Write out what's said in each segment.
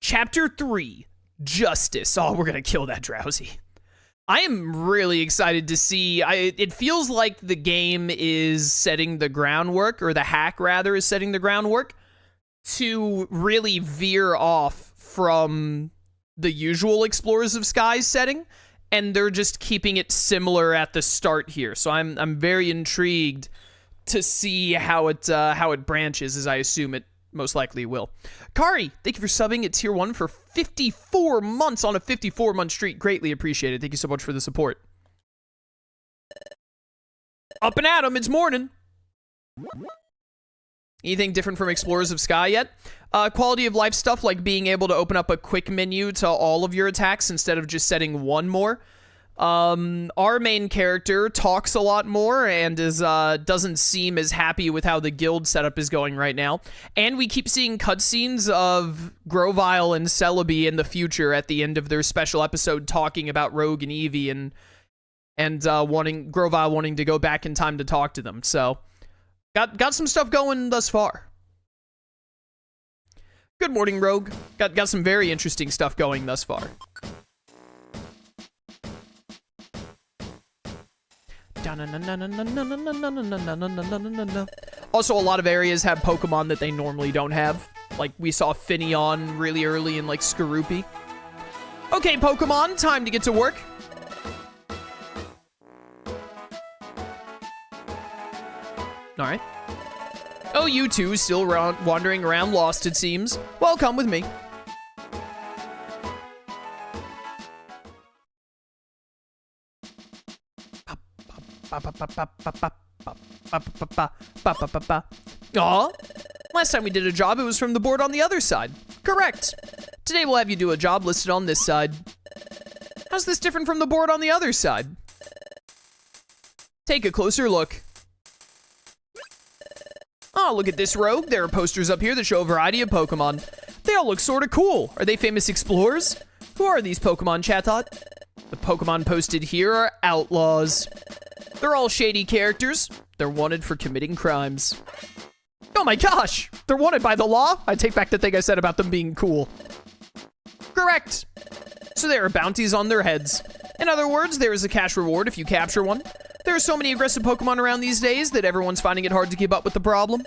Chapter 3, Justice. Oh, we're gonna kill that Drowzee. I am really excited to see. It feels like the game is setting the groundwork, or the hack, rather, is setting the groundwork to really veer off from the usual Explorers of Skies setting, and they're just keeping it similar at the start here. So I'm very intrigued to see how it branches, as I assume it most likely will. Kari, thank you for subbing at tier 1 for 54 months on a 54-month streak. Greatly appreciated. Thank you so much for the support. Up and at 'em, it's morning. Anything different from Explorers of Sky yet? Quality of life stuff, like being able to open up a quick menu to all of your attacks instead of just setting one more. Our main character talks a lot more and is doesn't seem as happy with how the guild setup is going right now. And we keep seeing cutscenes of Grovyle and Celebi in the future at the end of their special episode talking about Rogue and Eevee and Grovyle wanting to go back in time to talk to them. So got some stuff going thus far. Good morning, Rogue. Got some very interesting stuff going thus far. Also, a lot of areas have Pokemon that they normally don't have. Like, we saw Finneon really early in, like, Skorupi. Okay, Pokemon, time to get to work. Alright. Oh, you two still wandering around lost, it seems. Well, come with me. Aw, last time we did a job, it was from the board on the other side. Correct. Today we'll have you do a job listed on this side. How's this different from the board on the other side? Take a closer look. Oh, look at this, Rogue. There are posters up here that show a variety of Pokemon. They all look sorta cool. Are they famous explorers? Who are these Pokemon, Chatot? The Pokemon posted here are outlaws. They're all shady characters. They're wanted for committing crimes. Oh my gosh! They're wanted by the law? I take back the thing I said about them being cool. Correct. So there are bounties on their heads. In other words, there is a cash reward if you capture one. There are so many aggressive Pokemon around these days that everyone's finding it hard to keep up with the problem.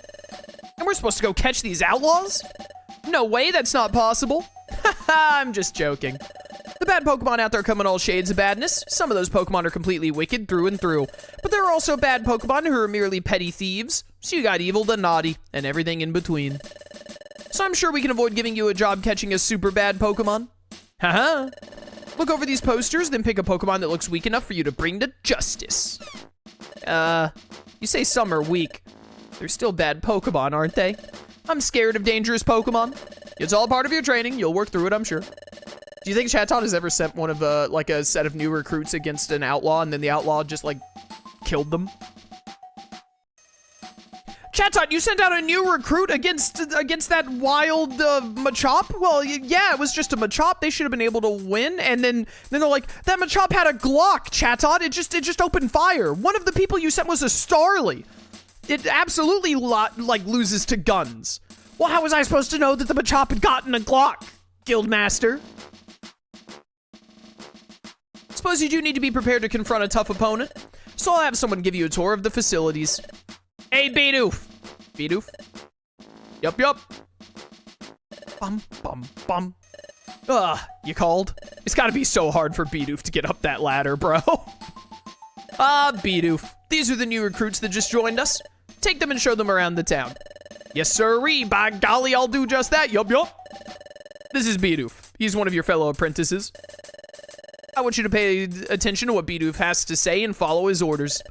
And we're supposed to go catch these outlaws? No way, that's not possible. Haha, I'm just joking. The bad Pokemon out there come in all shades of badness. Some of those Pokemon are completely wicked through and through. But there are also bad Pokemon who are merely petty thieves. So you got evil to naughty, and everything in between. So I'm sure we can avoid giving you a job catching a super bad Pokemon. Haha. Look over these posters, then pick a Pokemon that looks weak enough for you to bring to justice. You say some are weak. They're still bad Pokemon, aren't they? I'm scared of dangerous Pokemon. It's all part of your training. You'll work through it, I'm sure. Do you think Chatot has ever sent one of like a set of new recruits against an outlaw, and then the outlaw just like killed them? Chatot, you sent out a new recruit against that wild Machop? Well, yeah, it was just a Machop. They should have been able to win. And then they're like, that Machop had a Glock, Chatot. It just opened fire. One of the people you sent was a Starly. It absolutely like loses to guns. Well, how was I supposed to know that the Machop had gotten a Glock, Guildmaster? Suppose you do need to be prepared to confront a tough opponent. So I'll have someone give you a tour of the facilities. Hey, Bidoof. Bidoof? Yup. Bum, bum, bum. You called? It's gotta be so hard for Bidoof to get up that ladder, bro. Bidoof. These are the new recruits that just joined us. Take them and show them around the town. Yes, sirree. By golly, I'll do just that. Yup. This is Bidoof. He's one of your fellow apprentices. I want you to pay attention to what Bidoof has to say and follow his orders.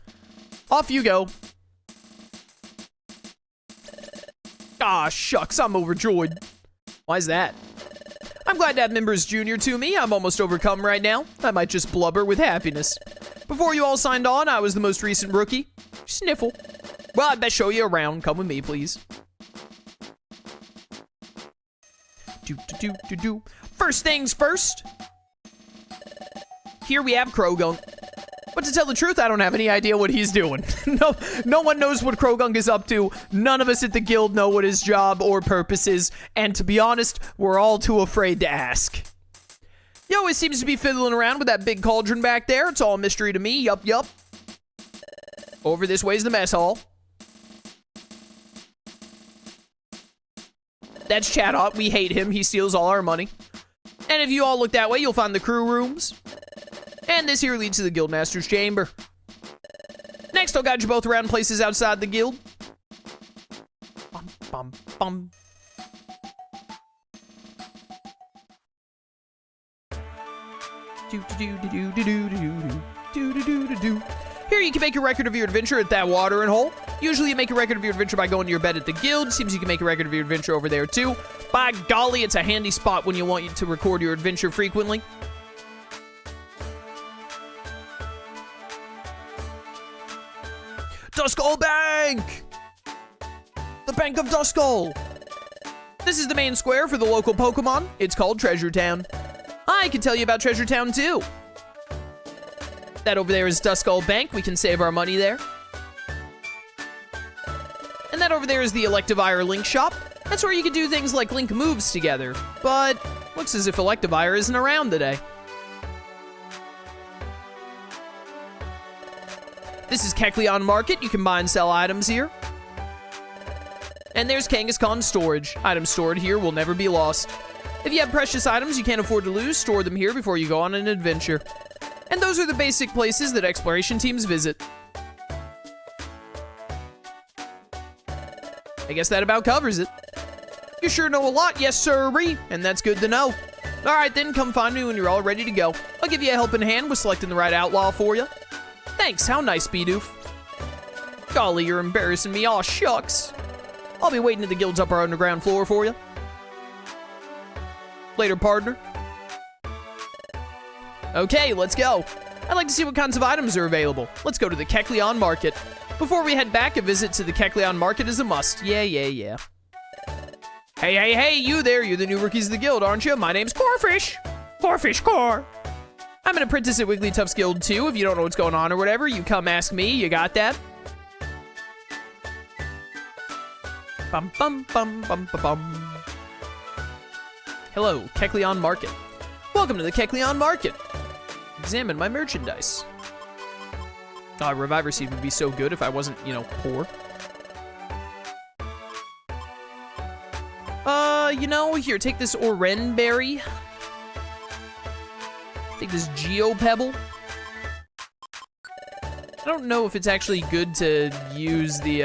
Off you go. Ah, shucks, I'm overjoyed. Why's that? I'm glad to have members junior to me. I'm almost overcome right now. I might just blubber with happiness. Before you all signed on, I was the most recent rookie. Sniffle. Well, I'd best show you around. Come with me, please. First things first. Here we have Krogunk. But to tell the truth, I don't have any idea what he's doing. No one knows what Krogunk is up to. None of us at the guild know what his job or purpose is. And to be honest, we're all too afraid to ask. He always seems to be fiddling around with that big cauldron back there. It's all a mystery to me. Yup. Over this way's the mess hall. That's Chatot. We hate him. He steals all our money. And if you all look that way, you'll find the crew rooms. And this here leads to the Guildmaster's chamber. Next, I'll guide you both around places outside the guild. Bum. Here you can make a record of your adventure at that watering hole. Usually you make a record of your adventure by going to your bed at the guild. Seems you can make a record of your adventure over there too. By golly, it's a handy spot when you want you to record your adventure frequently. Duskull Bank! The Bank of Duskull! This is the main square for the local Pokemon. It's called Treasure Town. I can tell you about Treasure Town too. That over there is Duskull Bank. We can save our money there. And that over there is the Electivire Link Shop. That's where you can do things like link moves together. But looks as if Electivire isn't around today. This is Kecleon Market. You can buy and sell items here. And there's Kangaskhan Storage. Items stored here will never be lost. If you have precious items you can't afford to lose, store them here before you go on an adventure. And those are the basic places that exploration teams visit. I guess that about covers it. You sure know a lot, yes sirree, and that's good to know. Alright then, come find me when you're all ready to go. I'll give you a helping hand with selecting the right outlaw for you. Thanks, how nice, Bidoof. Golly, you're embarrassing me, aw shucks. I'll be waiting at the guild's upper underground floor for you. Later, partner. Okay, let's go. I'd like to see what kinds of items are available. Let's go to the Kecleon Market. Before we head back, a visit to the Kecleon Market is a must. Yeah. Hey, you there. You're the new rookies of the guild, aren't you? My name's Corfish. Corfish Core. I'm an apprentice at Wigglytuff's Guild, too. If you don't know what's going on or whatever, you come ask me. You got that? Bum. Hello, Kecleon Market. Welcome to the Kecleon Market. Examine my merchandise. Reviver Seed would be so good if I wasn't, poor. Here, take this Oren Berry. Take this Geo Pebble. I don't know if it's actually good to use the,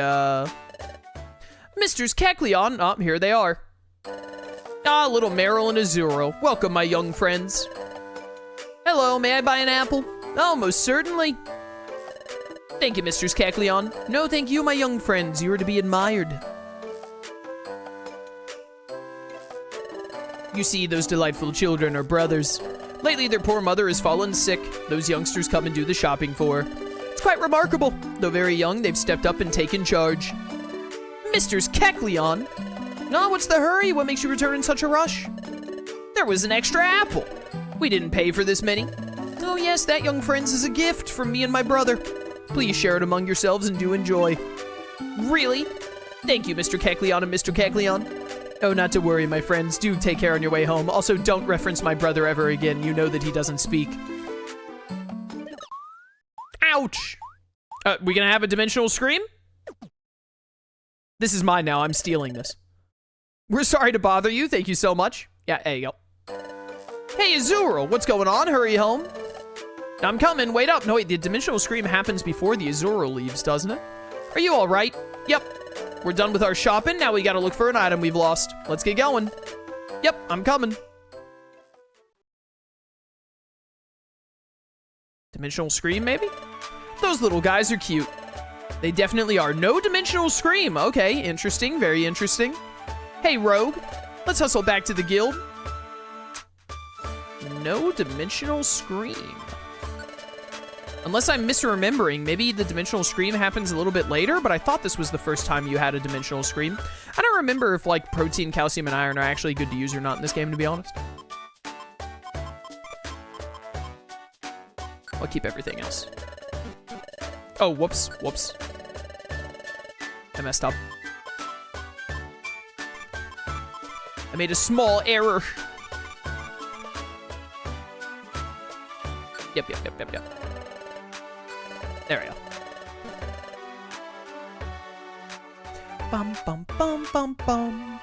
Mr. Kecleon. Oh, here they are. Little Meryl and Azuro. Welcome, my young friends. Hello, may I buy an apple? Oh, most certainly. Thank you, Mr. Kecleon. No, thank you, my young friends. You are to be admired. You see, those delightful children are brothers. Lately, their poor mother has fallen sick. Those youngsters come and do the shopping for her. It's quite remarkable. Though very young, they've stepped up and taken charge. Mr. Kecleon? No, what's the hurry? What makes you return in such a rush? There was an extra apple. We didn't pay for this many. Oh yes, that, young friends, is a gift from me and my brother. Please share it among yourselves and do enjoy. Really? Thank you, Mr. Kecleon and Mr. Kecleon. Oh, not to worry, my friends. Do take care on your way home. Also, don't reference my brother ever again. You know that he doesn't speak. Ouch! We gonna have a dimensional scream? This is mine now. I'm stealing this. We're sorry to bother you. Thank you so much. Yeah, there you go. Hey, Azuro, what's going on? Hurry home. I'm coming. Wait up. No, wait, the dimensional scream happens before the Azuro leaves, doesn't it? Are you all right? Yep. We're done with our shopping. Now we gotta look for an item we've lost. Let's get going. Yep, I'm coming. Dimensional scream, maybe? Those little guys are cute. They definitely are. No dimensional scream. Okay, interesting. Very interesting. Hey, Rogue. Let's hustle back to the guild. No dimensional scream. Unless I'm misremembering, maybe the dimensional scream happens a little bit later, but I thought this was the first time you had a dimensional scream. I don't remember if, like, protein, calcium, and iron are actually good to use or not in this game, to be honest. I'll keep everything else. Oh, whoops, whoops. I messed up. I made a small error. Yep. There we go. Bum, bum, bum, bum, bum.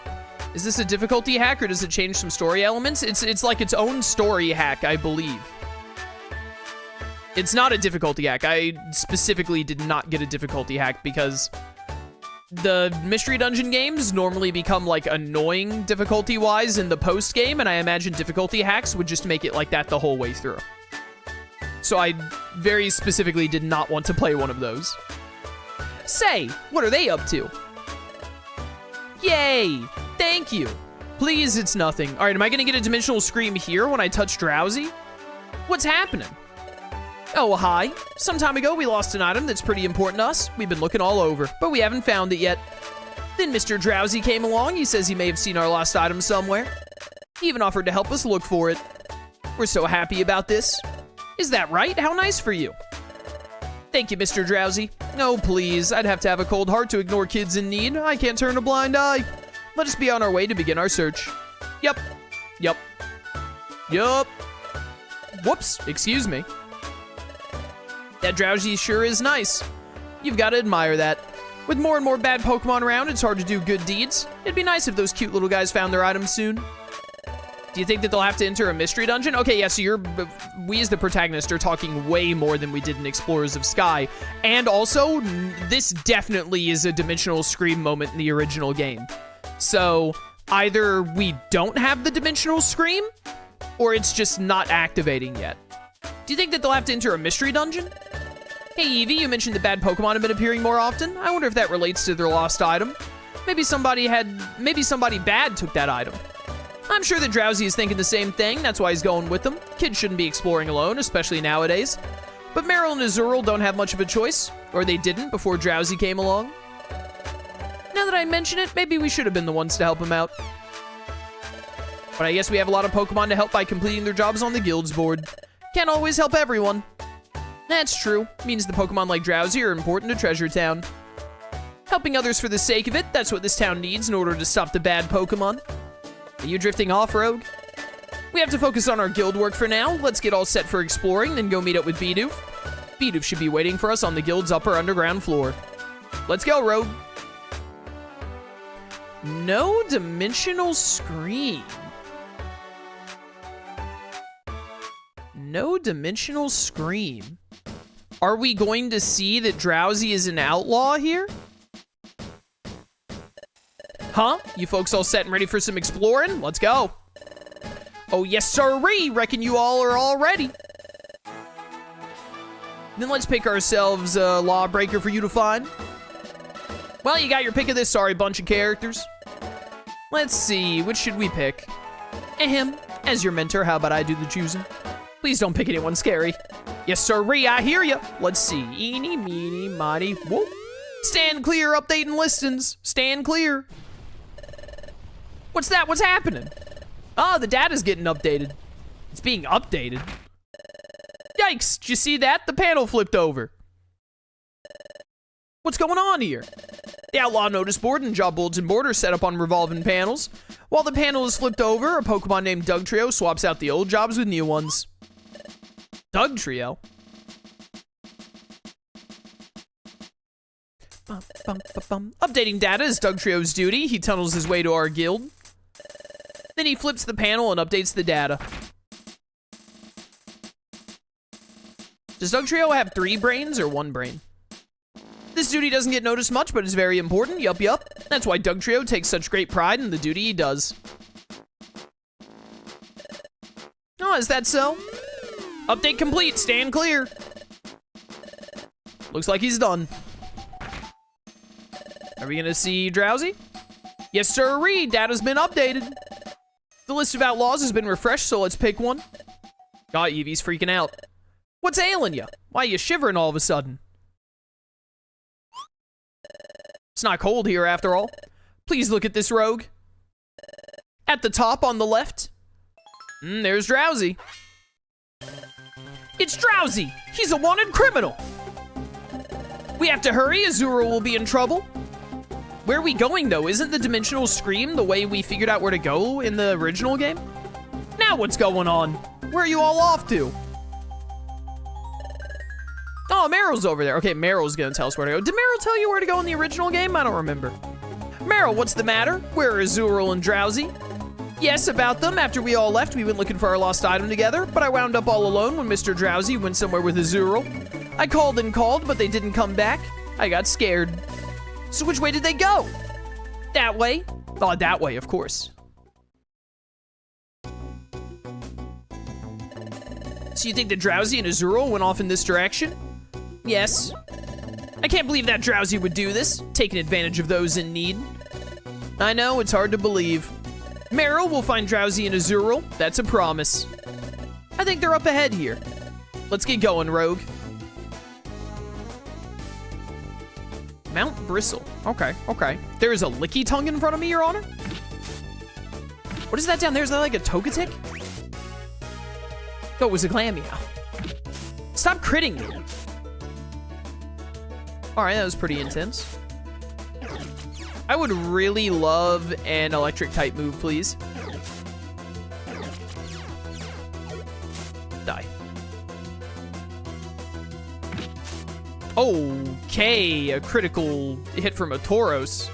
Is this a difficulty hack, or does it change some story elements? It's like its own story hack, I believe. It's not a difficulty hack. I specifically did not get a difficulty hack because the Mystery Dungeon games normally become, like, annoying difficulty-wise in the post-game, and I imagine difficulty hacks would just make it like that the whole way through. So I very specifically did not want to play one of those. Say, what are they up to? Yay! Thank you. Please, it's nothing. All right, am I gonna get a dimensional scream here when I touch Drowzee? What's happening? Oh, well, hi. Some time ago, we lost an item that's pretty important to us. We've been looking all over, but we haven't found it yet. Then Mr. Drowzee came along. He says he may have seen our lost item somewhere. He even offered to help us look for it. We're so happy about this. Is that right? How nice for you. Thank you, Mr. Drowzee. No, please. I'd have to have a cold heart to ignore kids in need. I can't turn a blind eye. Let us be on our way to begin our search. Yup. Whoops. Excuse me. That Drowzee sure is nice. You've got to admire that. With more and more bad Pokemon around, it's hard to do good deeds. It'd be nice if those cute little guys found their items soon. Do you think that they'll have to enter a mystery dungeon? Okay, yeah, so we as the protagonist are talking way more than we did in Explorers of Sky. And also, this definitely is a dimensional scream moment in the original game. So, either we don't have the dimensional scream, or it's just not activating yet. Do you think that they'll have to enter a mystery dungeon? Hey, Eevee, you mentioned the bad Pokemon have been appearing more often. I wonder if that relates to their lost item. Maybe somebody bad took that item. I'm sure that Drowzee is thinking the same thing. That's why he's going with them. Kids shouldn't be exploring alone, especially nowadays. But Meryl and Azurill don't have much of a choice. Or they didn't before Drowzee came along. Now that I mention it, maybe we should have been the ones to help him out. But I guess we have a lot of Pokemon to help by completing their jobs on the guilds board. Can't always help everyone. That's true. Means the Pokemon like Drowzee are important to Treasure Town. Helping others for the sake of it, that's what this town needs in order to stop the bad Pokemon. Are you drifting off, Rogue? We have to focus on our guild work for now. Let's get all set for exploring, then go meet up with Bidoof. Bidoof should be waiting for us on the guild's upper underground floor. Let's go, Rogue. No dimensional scream. No dimensional scream. Are we going to see that Drowzee is an outlaw here? Huh? You folks all set and ready for some exploring? Let's go. Oh, yes, sirree. Reckon you all are all ready. Then let's pick ourselves a lawbreaker for you to find. Well, you got your pick of this sorry bunch of characters. Let's see, which should we pick? Ahem. As your mentor, how about I do the choosing? Please don't pick anyone scary. Yes, sirree, I hear ya. Let's see. Eeny, meeny, miny, whoop. Stand clear, updating listings. Stand clear. What's that? What's happening? Oh, the data's getting updated. It's being updated. Yikes, did you see that? The panel flipped over. What's going on here? The Outlaw notice board and job bulletin board are set up on revolving panels. While the panel is flipped over, a Pokemon named Dugtrio swaps out the old jobs with new ones. Dugtrio? Updating data is Dugtrio's duty. He tunnels his way to our guild. Then he flips the panel and updates the data. Does Dugtrio have 3 brains or 1 brain? This duty doesn't get noticed much, but is very important. Yup. That's why Dugtrio takes such great pride in the duty he does. Oh, is that so? Update complete. Stand clear. Looks like he's done. Are we gonna see Drowzee? Yes, sirree. Data's been updated. The list of outlaws has been refreshed, so let's pick one. God, Eevee's freaking out. What's ailing you? Why are you shivering all of a sudden? It's not cold here after all. Please look at this rogue. At the top on the left. There's Drowzee. It's Drowzee! He's a wanted criminal! We have to hurry, Azura will be in trouble. Where are we going, though? Isn't the dimensional scream the way we figured out where to go in the original game? Now what's going on? Where are you all off to? Oh, Meryl's over there. Okay, Meryl's gonna tell us where to go. Did Meryl tell you where to go in the original game? I don't remember. Meryl, what's the matter? Where are Azurill and Drowzee? Yes, about them. After we all left, we went looking for our lost item together, but I wound up all alone when Mr. Drowzee went somewhere with Azurill. I called and called, but they didn't come back. I got scared. So which way did they go? That way? Oh, that way, of course. So you think that Drowzee and Azurill went off in this direction? Yes. I can't believe that Drowzee would do this, taking advantage of those in need. I know, it's hard to believe. Meryl will find Drowzee and Azurill. That's a promise. I think they're up ahead here. Let's get going, Rogue. Mount Bristle. Okay, okay. There is a Licky Tongue in front of me, Your Honor? What is that down there? Is that like a Togetic? Oh, it was a Glameow. Stop critting me. All right, that was pretty intense. I would really love an electric type move, please. Die. Okay, a critical hit from a Tauros.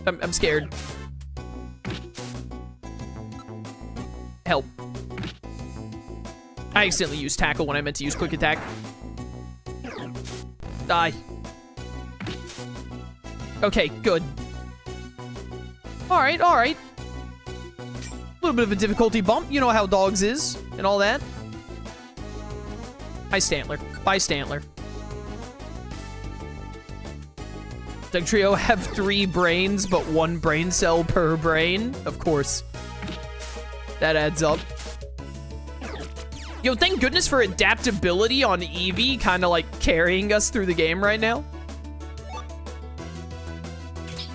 I'm scared. Help. I accidentally used Tackle when I meant to use Quick Attack. Die. Okay, good. Alright, alright. A little bit of a difficulty bump. You know how dogs is and all that. Hi, Stantler. Bye, Stantler. Dugtrio have 3 brains, but 1 brain cell per brain? Of course. That adds up. Yo, thank goodness for adaptability on Eevee, kind of like carrying us through the game right now.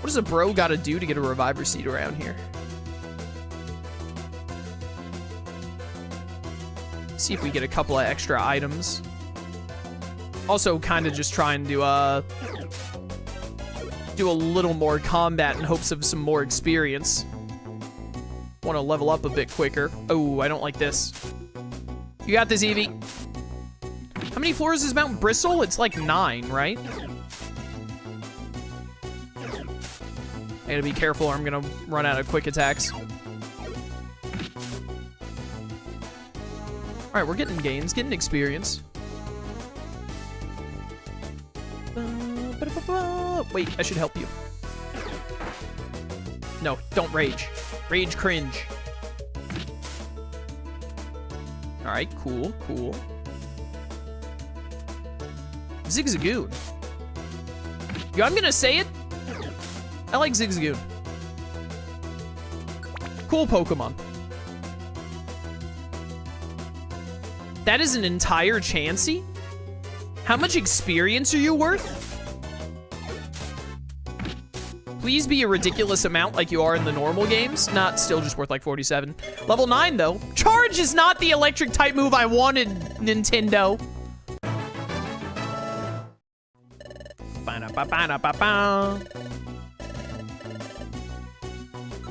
What does a bro gotta do to get a reviver seed around here? See if we get a couple of extra items. Also, kind of just trying to do a little more combat in hopes of some more experience. Want to level up a bit quicker. Oh, I don't like this. You got this, Eevee. How many floors is Mount Bristle? It's like 9, right? I gotta be careful or I'm gonna run out of quick attacks. Alright, we're getting gains, getting experience. Wait, I should help you. No, don't rage. Rage cringe. Alright, cool, cool. Zigzagoon. Yo, I'm gonna say it. I like Zigzagoon. Cool Pokemon. That is an entire Chansey? How much experience are you worth? Please be a ridiculous amount like you are in the normal games. Not still just worth like 47. Level 9, though. Charge is not the electric type move I wanted, Nintendo.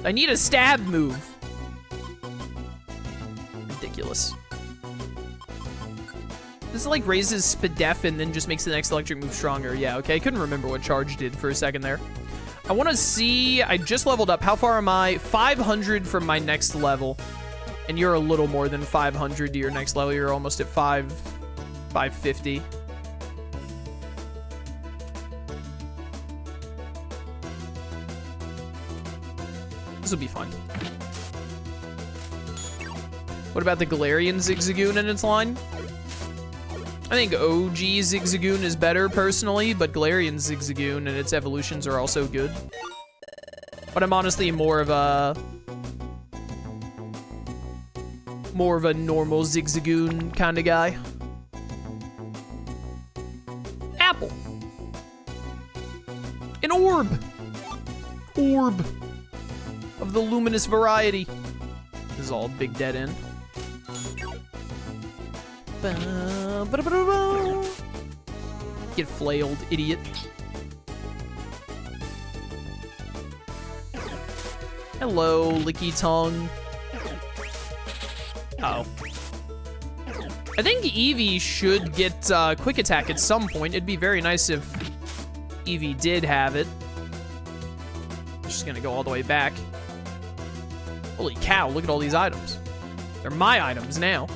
I need a stab move. Ridiculous. This like raises Spadef and then just makes the next electric move stronger. Yeah, okay. I couldn't remember what Charge did for a second there. I want to see... I just leveled up. How far am I? 500 from my next level. And you're a little more than 500 to your next level. You're almost at 550. This will be fun. What about the Galarian Zigzagoon in its line? I think OG Zigzagoon is better personally, but Galarian Zigzagoon and its evolutions are also good. But I'm honestly more of a normal Zigzagoon kind of guy. Apple. An orb. Orb of the luminous variety. This is all big dead end. Get flailed, idiot. Hello, Licky Tongue. Uh-oh. I think Eevee should get Quick Attack at some point. It'd be very nice if Eevee did have it. Just gonna go all the way back. Holy cow, look at all these items. They're my items now.